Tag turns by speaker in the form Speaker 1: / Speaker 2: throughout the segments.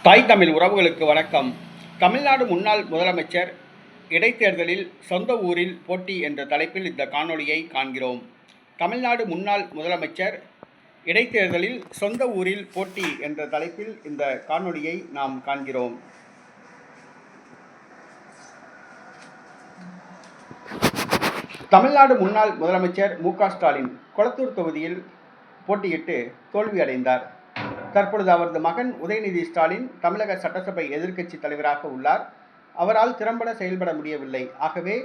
Speaker 1: தாய் தமிழ் உறவுகளுக்கு வணக்கம். தமிழ்நாடு முன்னாள் முதலமைச்சர் இடைத்தேர்தலில் சொந்த ஊரில் போட்டி என்ற தலைப்பில் இந்த காணொளியை காண்கிறோம். தமிழ்நாடு முன்னாள் முதலமைச்சர் இடைத்தேர்தலில் சொந்த ஊரில் போட்டி என்ற தலைப்பில் இந்த காணொளியை நாம் காண்கிறோம். தமிழ்நாடு முன்னாள் முதலமைச்சர் மு.க.ஸ்டாலின் கொளத்தூர் தொகுதியில் போட்டியிட்டு தோல்வியடைந்தார். தற்பொழுது அவரது மகன் உதயநிதி ஸ்டாலின் தமிழக சட்டசபை எதிர்க்கட்சி தலைவராக உள்ளார். அவரால் திறம்பட செயல்பட முடியவில்லை. ஆகவே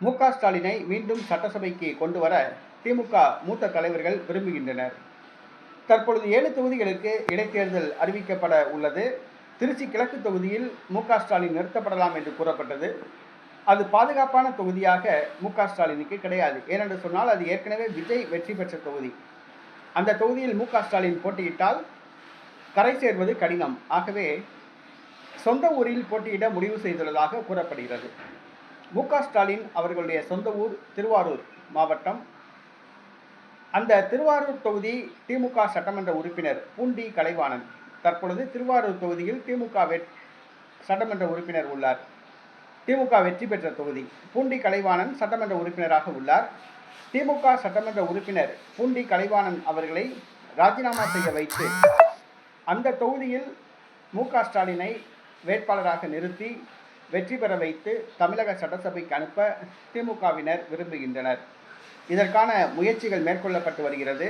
Speaker 1: மு.க.ஸ்டாலினை மீண்டும் சட்டசபைக்கு கொண்டு வர திமுக மூத்த தலைவர்கள் விரும்புகின்றனர். தற்பொழுது 7 தொகுதிகளுக்கு இடைத்தேர்தல் அறிவிக்கப்பட உள்ளது. திருச்சி கிழக்கு தொகுதியில் மு.க.ஸ்டாலின் நிறுத்தப்படலாம் என்று கூறப்பட்டது. அது பாதுகாப்பான தொகுதியாக மு.க.ஸ்டாலினுக்கு கிடையாது. ஏனென்று சொன்னால் அது ஏற்கனவே விஜய் வெற்றி பெற்ற தொகுதி. அந்த தொகுதியில் மு.க.ஸ்டாலின் போட்டியிட்டால் கரை சேர்வது கடினம். ஆகவே சொந்த ஊரில் போட்டியிட முடிவு செய்துள்ளதாக கூறப்படுகிறது. மு.க.ஸ்டாலின் அவர்களுடைய சொந்த ஊர் திருவாரூர் மாவட்டம். அந்த திருவாரூர் தொகுதி திமுக சட்டமன்ற உறுப்பினர் பூண்டி கலைவாணன் தற்பொழுது திருவாரூர் தொகுதியில் திமுக சட்டமன்ற உறுப்பினர் உள்ளார். திமுக வெற்றி பெற்ற தொகுதி. பூண்டி கலைவாணன் சட்டமன்ற உறுப்பினராக உள்ளார். திமுக சட்டமன்ற உறுப்பினர் பூண்டி கலைவாணன் அவர்களை ராஜினாமா செய்ய வைத்து அந்த தொகுதியில் மு.க.ஸ்டாலினை வேட்பாளராக நிறுத்தி வெற்றி பெற வைத்து தமிழக சட்டசபைக்கு அனுப்ப திமுகவினர் விரும்புகின்றனர். இதற்கான முயற்சிகள் மேற்கொள்ளப்பட்டு வருகிறது.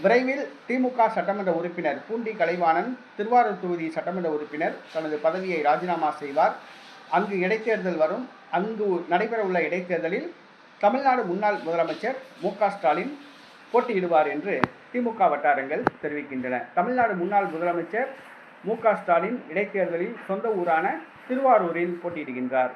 Speaker 1: விரைவில் திமுக சட்டமன்ற உறுப்பினர் பூண்டி கலைவாணன் திருவாரூர் தொகுதி சட்டமன்ற உறுப்பினர் தனது பதவியை ராஜினாமா செய்வார். அங்கு இடைத்தேர்தல் வரும். அங்கு நடைபெறவுள்ள இடைத்தேர்தலில் தமிழ்நாடு முன்னாள் முதலமைச்சர் மு.க.ஸ்டாலின் போட்டியிடுவார் என்று திமுக வட்டாரங்கள் தெரிவிக்கின்றன. தமிழ்நாடு முன்னாள் முதலமைச்சர் மு.க.ஸ்டாலின் இடைத்தேர்தலில் சொந்த ஊரான திருவாரூரில் போட்டியிடுகின்றார்.